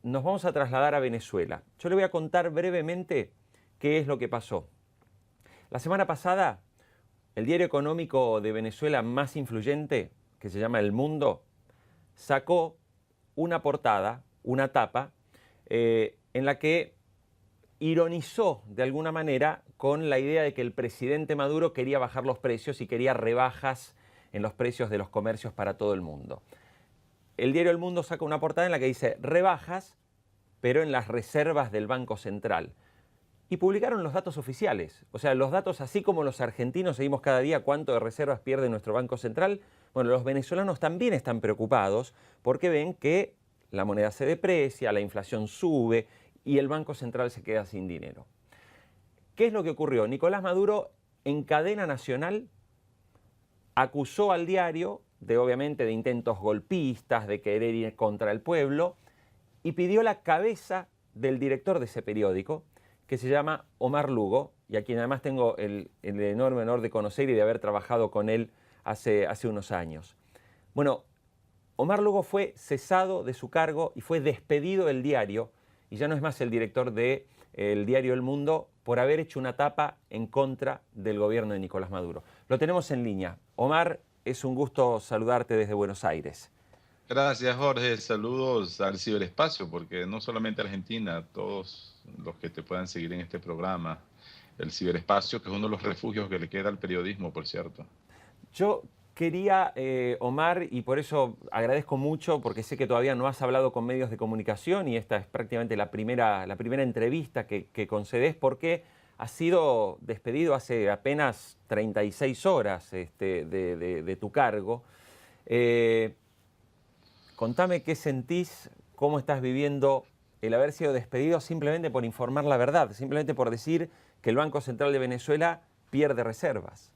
nos vamos a trasladar a Venezuela. Yo le voy a contar brevemente qué es lo que pasó. La semana pasada, el diario económico de Venezuela más influyente, que se llama El Mundo, sacó una portada, una tapa, en la que ironizó de alguna manera con la idea de que el presidente Maduro quería bajar los precios y quería rebajas en los precios de los comercios para todo el mundo. El diario El Mundo saca una portada en la que dice rebajas, pero en las reservas del Banco Central. Y publicaron los datos oficiales. O sea, los datos, así como los argentinos seguimos cada día cuánto de reservas pierde nuestro Banco Central, bueno, los venezolanos también están preocupados porque ven que la moneda se deprecia, la inflación sube y el Banco Central se queda sin dinero. ¿Qué es lo que ocurrió? Nicolás Maduro, en cadena nacional, acusó al diario de, obviamente, de intentos golpistas, de querer ir contra el pueblo, y pidió la cabeza del director de ese periódico, que se llama Omar Lugo, y a quien además tengo el enorme honor de conocer y de haber trabajado con él hace unos años. Bueno, Omar Lugo fue cesado de su cargo y fue despedido del diario, y ya no es más el director del diario El Mundo, por haber hecho una tapa en contra del gobierno de Nicolás Maduro. Lo tenemos en línea. Omar, es un gusto saludarte desde Buenos Aires. Gracias, Jorge. Saludos al ciberespacio, porque no solamente Argentina, todos los que te puedan seguir en este programa, el ciberespacio, que es uno de los refugios que le queda al periodismo, por cierto. Yo quería, Omar, y por eso agradezco mucho, porque sé que todavía no has hablado con medios de comunicación y esta es prácticamente la primera entrevista que concedes, porque has sido despedido hace apenas 36 horas de tu cargo. Eh, Contame qué sentís, cómo estás viviendo el haber sido despedido simplemente por informar la verdad, simplemente por decir que el Banco Central de Venezuela pierde reservas.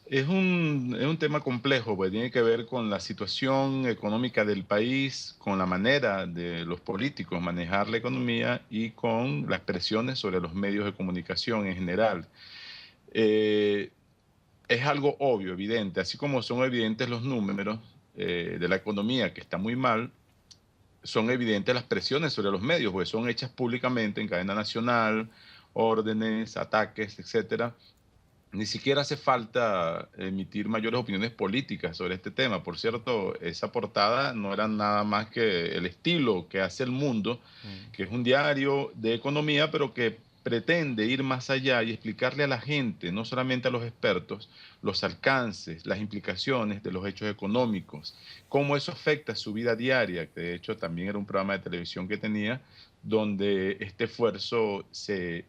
Es un tema complejo, pues tiene que ver con la situación económica del país, con la manera de los políticos manejar la economía y con las presiones sobre los medios de comunicación en general. Eh, es algo obvio, evidente, así como son evidentes los números de la economía que está muy mal, son evidentes las presiones sobre los medios, porque son hechas públicamente en cadena nacional, órdenes, ataques, etcétera. Ni siquiera hace falta emitir mayores opiniones políticas sobre este tema. Por cierto, esa portada no era nada más que el estilo que hace El Mundo, Mm. que es un diario de economía, pero que pretende ir más allá y explicarle a la gente, no solamente a los expertos, los alcances, las implicaciones de los hechos económicos, cómo eso afecta su vida diaria, que de hecho también era un programa de televisión que tenía, donde este esfuerzo se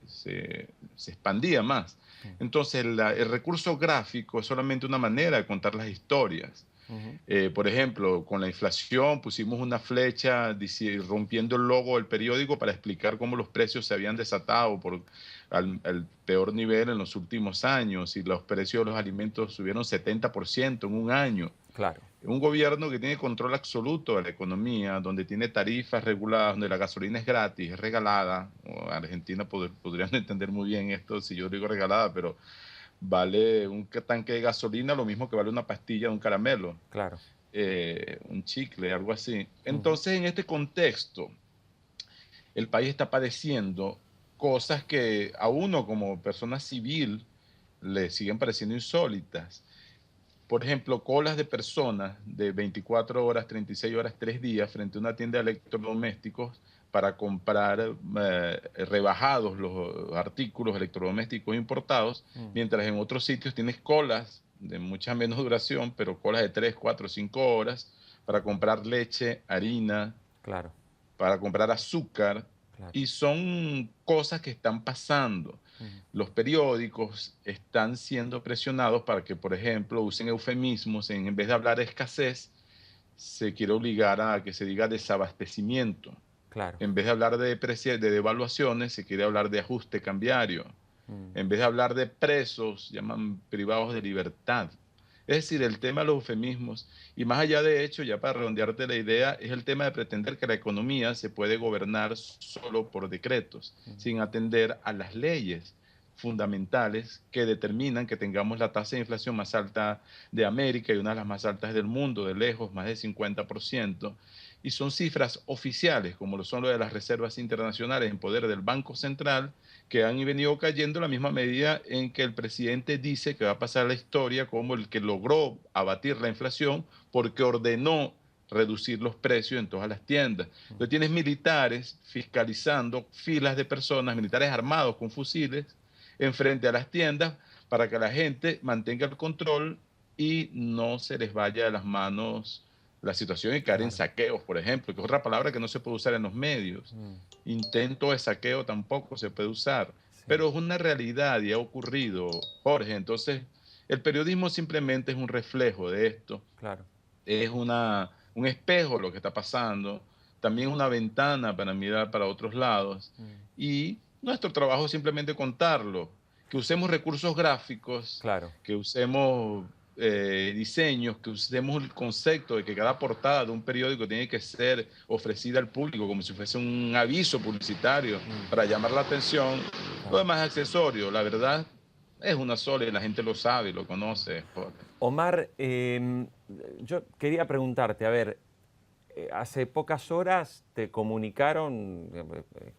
expandía más. Entonces, el recurso gráfico es solamente una manera de contar las historias. Ujú. Por ejemplo, con la inflación pusimos una flecha rompiendo el logo del periódico para explicar cómo los precios se habían desatado al peor nivel en los últimos años y los precios de los alimentos subieron 70% en un año. Claro. Un gobierno que tiene control absoluto de la economía, donde tiene tarifas reguladas, donde la gasolina es gratis, es regalada. Argentina podrían entender muy bien esto si yo digo regalada, pero vale un tanque de gasolina lo mismo que vale una pastilla de un caramelo, Claro. un chicle, algo así. Ujú. Entonces, en este contexto, el país está padeciendo cosas que a uno como persona civil le siguen pareciendo insólitas. Por ejemplo, colas de personas de 24 horas, 36 horas, 3 días frente a una tienda de electrodomésticos para comprar rebajados los artículos electrodomésticos importados, Mm. mientras en otros sitios tienes colas de mucha menos duración, pero colas de 3, 4, 5 horas para comprar leche, harina, Claro. para comprar azúcar, Claro. y son cosas que están pasando. Ujú. Los periódicos están siendo presionados para que, por ejemplo, usen eufemismos. En vez de hablar de escasez, se quiere obligar a que se diga desabastecimiento. Claro. En vez de hablar de devaluaciones, se quiere hablar de ajuste cambiario. Mm. En vez de hablar de presos, llaman privados de libertad. Es decir, el tema de los eufemismos, y más allá de hecho, ya para redondearte la idea, es el tema de pretender que la economía se puede gobernar solo por decretos, Mm. sin atender a las leyes. fundamentales que determinan que tengamos la tasa de inflación más alta de América y una de las más altas del mundo, de lejos, más del 50%, y son cifras oficiales, como lo son lo de las reservas internacionales en poder del Banco Central, que han venido cayendo a la misma medida en que el presidente dice que va a pasar la historia como el que logró abatir la inflación porque ordenó reducir los precios en todas las tiendas. Entonces tienes militares fiscalizando filas de personas, militares armados con fusiles, enfrente a las tiendas para que la gente mantenga el control y no se les vaya de las manos la situación y caer en Claro. saqueos, por ejemplo, que es otra palabra que no se puede usar en los medios. Intento de saqueo tampoco se puede usar, Sí, pero es una realidad y ha ocurrido, Jorge. Entonces, el periodismo simplemente es un reflejo de esto, claro. es un espejo lo que está pasando, también una ventana para mirar para otros lados. Y nuestro trabajo es simplemente contarlo, que usemos recursos gráficos, Claro. que usemos diseños, que usemos el concepto de que cada portada de un periódico tiene que ser ofrecida al público como si fuese un aviso publicitario para llamar la atención. Lo Claro. demás es accesorio, la verdad es una sola y la gente lo sabe y lo conoce, Jorge. Omar, yo quería preguntarte, a ver, hace pocas horas te comunicaron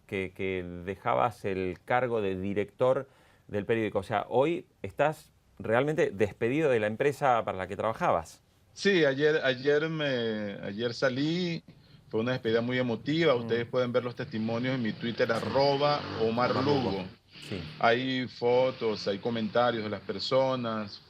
que dejabas el cargo de director del periódico. O sea, hoy estás realmente despedido de la empresa para la que trabajabas. Sí, ayer salí, fue una despedida muy emotiva. Mm, Ustedes pueden ver los testimonios en mi Twitter, sí, @Omar Omar Lugo. Lugo. Sí, Hay fotos, hay comentarios de las personas.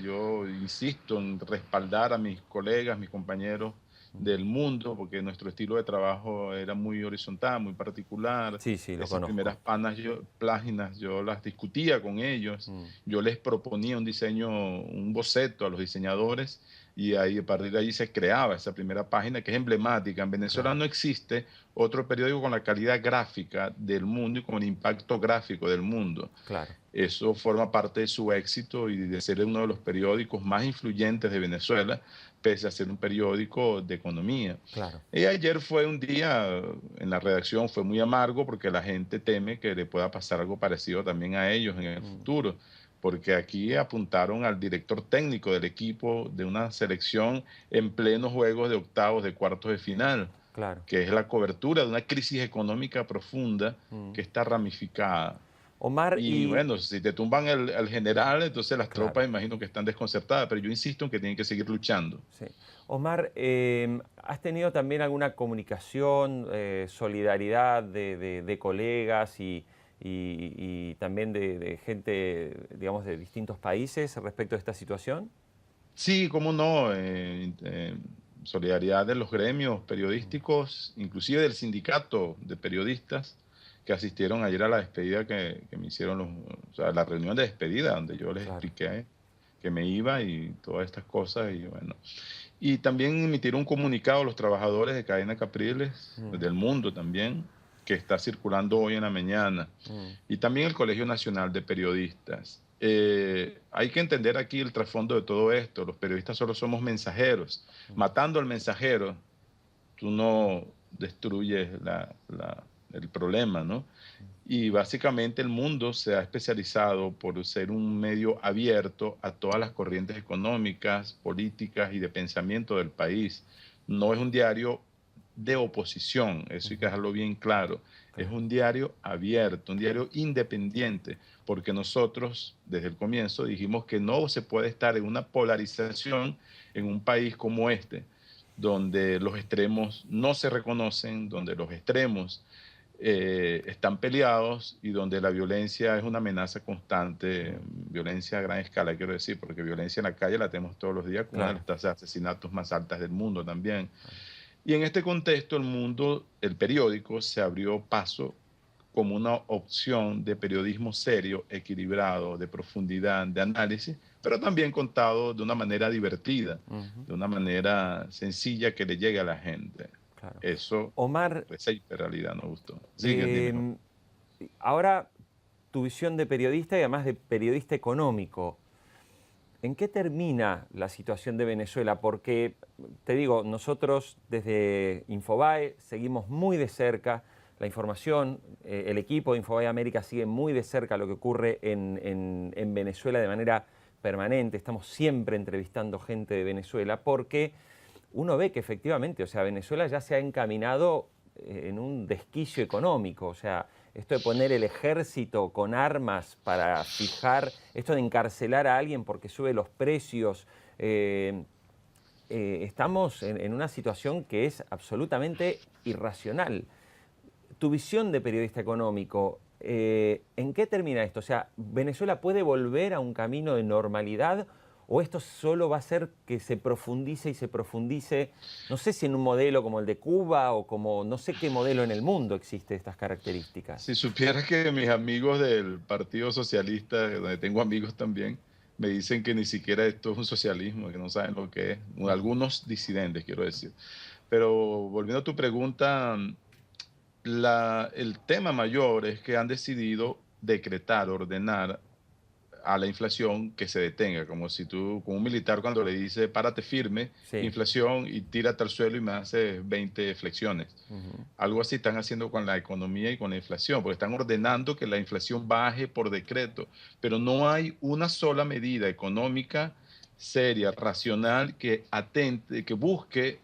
Yo insisto en respaldar a mis colegas, mis compañeros del mundo, porque nuestro estilo de trabajo era muy horizontal, muy particular. sí, sí, lo Esas primeras conozco. páginas yo las discutía con ellos, Mm, yo les proponía un diseño, un boceto a los diseñadores y ahí, a partir de ahí se creaba esa primera página que es emblemática. En Venezuela claro, no existe otro periódico con la calidad gráfica del mundo y con el impacto gráfico del mundo. claro, Eso forma parte de su éxito y de ser uno de los periódicos más influyentes de Venezuela, pese a ser un periódico de economía. claro. Y ayer fue un día en la redacción, fue muy amargo porque la gente teme que le pueda pasar algo parecido también a ellos en el Mm, futuro, porque aquí apuntaron al director técnico del equipo de una selección en plenos juegos de octavos de cuartos de final, claro. que es la cobertura de una crisis económica profunda Mm. que está ramificada. Omar, Y y bueno, si te tumban el general, entonces las claro. tropas imagino que están desconcertadas, pero yo insisto en que tienen que seguir luchando. Sí. Omar, ¿has tenido también alguna comunicación, solidaridad de colegas y también de gente, digamos, de distintos países respecto a esta situación? Sí, cómo no, solidaridad de los gremios Mm, periodísticos, inclusive del sindicato de periodistas que asistieron ayer a la despedida que me hicieron o sea, la reunión de despedida, donde yo les claro. expliqué que me iba y todas estas cosas, y bueno. Y también emitir un comunicado a los trabajadores de Cadena Capriles, Mm, del mundo también, que está circulando hoy en la mañana. mm, Y también el Colegio Nacional de Periodistas. Hay que entender aquí el trasfondo de todo esto. Los periodistas solo somos mensajeros. mm, Matando al mensajero, tú no destruyes el problema, ¿no? Y básicamente el mundo se ha especializado por ser un medio abierto a todas las corrientes económicas, políticas y de pensamiento del país. No es un diario de oposición, eso hay que ujú, dejarlo bien claro. Es claro, un diario abierto, un diario independiente, porque nosotros desde el comienzo dijimos que no se puede estar en una polarización en un país como este, donde los extremos no se reconocen, donde los extremos están peleados y donde la violencia es una amenaza constante, mm, violencia a gran escala, quiero decir, porque violencia en la calle la tenemos todos los días con una de claro, las tasas de asesinatos más altas del mundo también. claro, Y en este contexto, el periódico se abrió paso como una opción de periodismo serio, equilibrado, de profundidad, de análisis, pero también contado de una manera divertida, ujú, de una manera sencilla que le llegue a la gente. claro. Eso, Omar, esa hiperrealidad nos gustó. Sigue, dime. em, ahora tu visión de periodista y además de periodista económico. ¿En qué termina la situación de Venezuela? Porque, te digo, nosotros desde Infobae seguimos muy de cerca la información. El equipo de Infobae América sigue muy de cerca lo que ocurre en Venezuela de manera permanente. Estamos siempre entrevistando gente de Venezuela porque uno ve que efectivamente, o sea, Venezuela ya se ha encaminado en un desquicio económico. O sea, esto de poner el ejército con armas para fijar, esto de encarcelar a alguien porque sube los precios, estamos en una situación que es absolutamente irracional. Tu visión de periodista económico, ¿en qué termina esto? O sea, ¿Venezuela puede volver a un camino de normalidad o esto solo va a hacer que se profundice y se profundice, no sé si en un modelo como el de Cuba o como no sé qué modelo en el mundo existe de estas características? Si supieras que mis amigos del Partido Socialista, donde tengo amigos también, me dicen que ni siquiera esto es un socialismo, que no saben lo que es. Algunos disidentes, quiero decir. Pero volviendo a tu pregunta, el tema mayor es que han decidido decretar, ordenar a la inflación que se detenga, como si tú, como un militar cuando le dice párate firme, Sí. inflación, y tírate al suelo y me hace 20 flexiones. Ujú. Algo así están haciendo con la economía y con la inflación, porque están ordenando que la inflación baje por decreto, pero no hay una sola medida económica seria, racional, que atente, que busque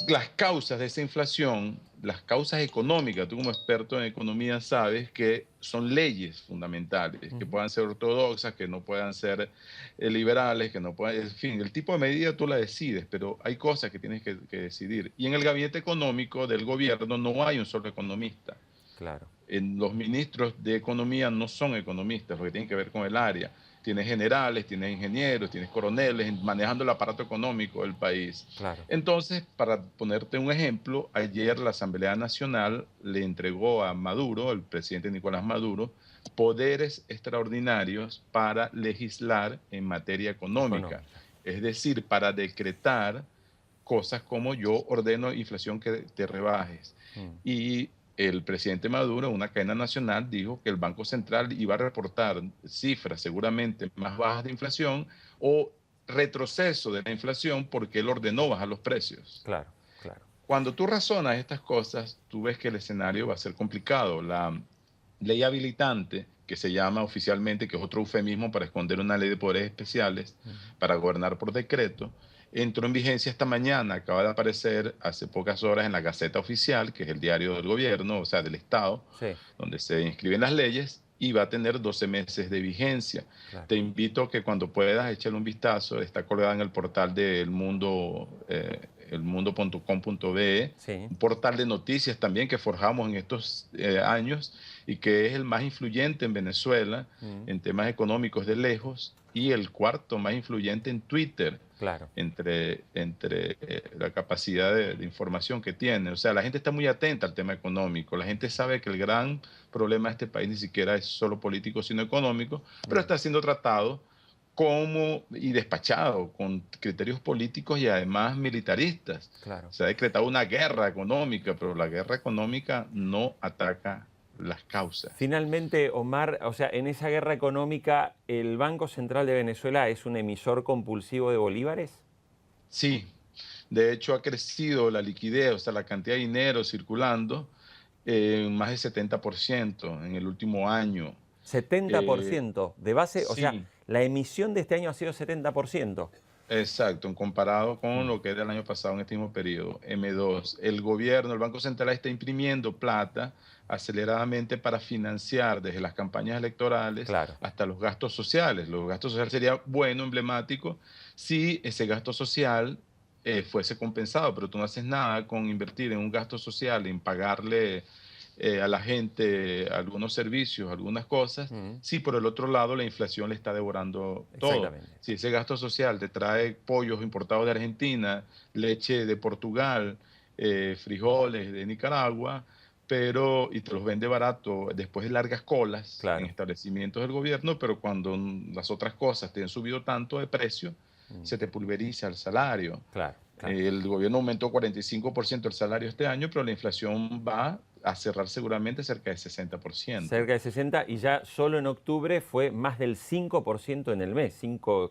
las causas de esa inflación, las causas económicas. Tú como experto en economía sabes que son leyes fundamentales, que puedan ser ortodoxas, que no puedan ser liberales, que no puedan, en fin, el tipo de medida tú la decides, pero hay cosas que tienes que decidir. Y en el gabinete económico del gobierno no hay un solo economista. Claro, Los ministros de economía no son economistas, porque tienen que ver con el área. Tienes generales, tienes ingenieros, tienes coroneles manejando el aparato económico del país. claro. Entonces, para ponerte un ejemplo, ayer la Asamblea Nacional le entregó a Maduro, el presidente Nicolás Maduro, poderes extraordinarios para legislar en materia económica. Económica. Es decir, para decretar cosas como yo ordeno inflación que te rebajes. Mm. Y el presidente Maduro, en una cadena nacional, dijo que el Banco Central iba a reportar cifras seguramente más bajas de inflación o retroceso de la inflación porque él ordenó bajar los precios. Claro, claro. Cuando tú razonas estas cosas, tú ves que el escenario va a ser complicado. La ley habilitante, que se llama oficialmente, que es otro eufemismo para esconder una ley de poderes especiales, para gobernar por decreto, entró en vigencia esta mañana, acaba de aparecer hace pocas horas en la Gaceta Oficial, que es el diario del gobierno, o sea, del Estado, Sí, donde se inscriben las leyes, y va a tener 12 meses de vigencia. claro. Te invito a que cuando puedas echarle un vistazo, está colgada en el portal de elmundo.com.be, Sí. un portal de noticias también que forjamos en estos años y que es el más influyente en Venezuela Mm. en temas económicos de lejos, y el cuarto más influyente en Twitter Claro. entre la capacidad de información que tiene. O sea, la gente está muy atenta al tema económico. La gente sabe que el gran problema de este país ni siquiera es solo político, sino económico, pero está siendo tratado como y despachado con criterios políticos y además militaristas. Claro. Se ha decretado una guerra económica, pero la guerra económica no ataca las causas. Finalmente, Omar, o sea, en esa guerra económica, ¿el Banco Central de Venezuela es un emisor compulsivo de bolívares? Sí, de hecho ha crecido la liquidez, o sea, la cantidad de dinero circulando en más del 70% en el último año. Eh, 70% de base, o sea, sí, la emisión de este año ha sido 70%. exacto, en comparado con Mm. lo que era el año pasado en este mismo periodo, M2. El gobierno, el Banco Central está imprimiendo plata aceleradamente para financiar desde las campañas electorales Claro, hasta los gastos sociales. Los gastos sociales sería bueno, emblemático, si ese gasto social fuese compensado, pero tú no haces nada con invertir en un gasto social, en pagarle a la gente algunos servicios, algunas cosas, mm, si por el otro lado la inflación le está devorando todo. exactamente. Si ese gasto social te trae pollos importados de Argentina, leche de Portugal, frijoles de Nicaragua, pero y te los vende barato después de largas colas en Claro. establecimientos del gobierno, pero cuando las otras cosas te han subido tanto de precio, Mm. se te pulveriza el salario. Claro, claro. El gobierno aumentó 45% el salario este año, pero la inflación va a cerrar seguramente cerca de 60%. Cerca de 60 y ya solo en octubre fue más del 5% en el mes,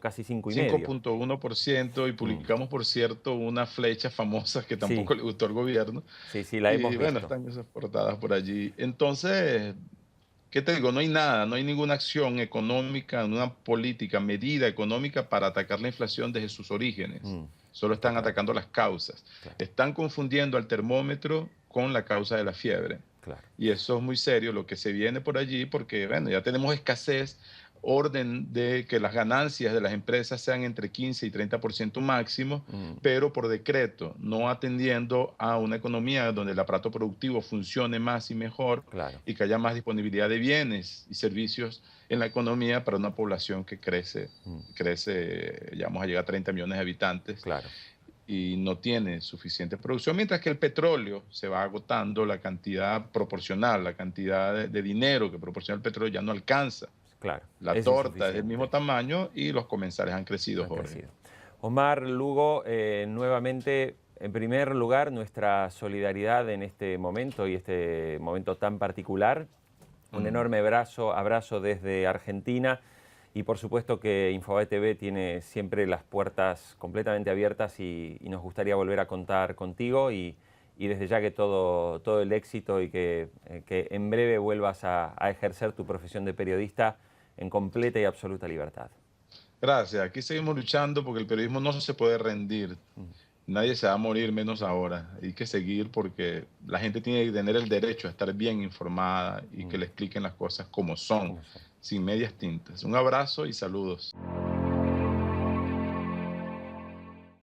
casi 5,5. 5,1% y Mm, publicamos, por cierto, una flecha famosa que sí, tampoco le gustó al gobierno. sí, sí, la Y hemos bueno, visto. están esas portadas por allí. Entonces, ¿qué te digo? No hay nada, no hay ninguna acción económica, una política, medida económica para atacar la inflación desde sus orígenes. Mm, Solo está están claro, atacando las causas. claro, Están confundiendo al termómetro con la causa de la fiebre. claro. Y eso es muy serio lo que se viene por allí porque, bueno, ya tenemos escasez, orden de que las ganancias de las empresas sean entre 15 y 30% máximo, Mm, pero por decreto, no atendiendo a una economía donde el aparato productivo funcione más y mejor claro, y que haya más disponibilidad de bienes y servicios en la economía para una población que mm, crece, ya vamos a llegar a 30 millones de habitantes claro, y no tiene suficiente producción, mientras que el petróleo se va agotando, la cantidad proporcional, la cantidad de dinero que proporciona el petróleo ya no alcanza. claro. La Es torta es del mismo insuficiente. tamaño y los comensales han crecido, Han Jorge. crecido. Omar Lugo, nuevamente, en primer lugar, nuestra solidaridad en este momento y este momento tan particular. Un Mm. enorme abrazo desde Argentina y por supuesto que Infobae TV tiene siempre las puertas completamente abiertas y nos gustaría volver a contar contigo y desde ya que todo el éxito y que en breve vuelvas a ejercer tu profesión de periodista en completa y absoluta libertad. Gracias. Aquí seguimos luchando porque el periodismo no se puede rendir. Mm, Nadie se va a morir menos ahora. Hay que seguir porque la gente tiene que tener el derecho a estar bien informada y que mm, le expliquen las cosas como son, ¿cómo son? sin medias tintas. Un abrazo y saludos.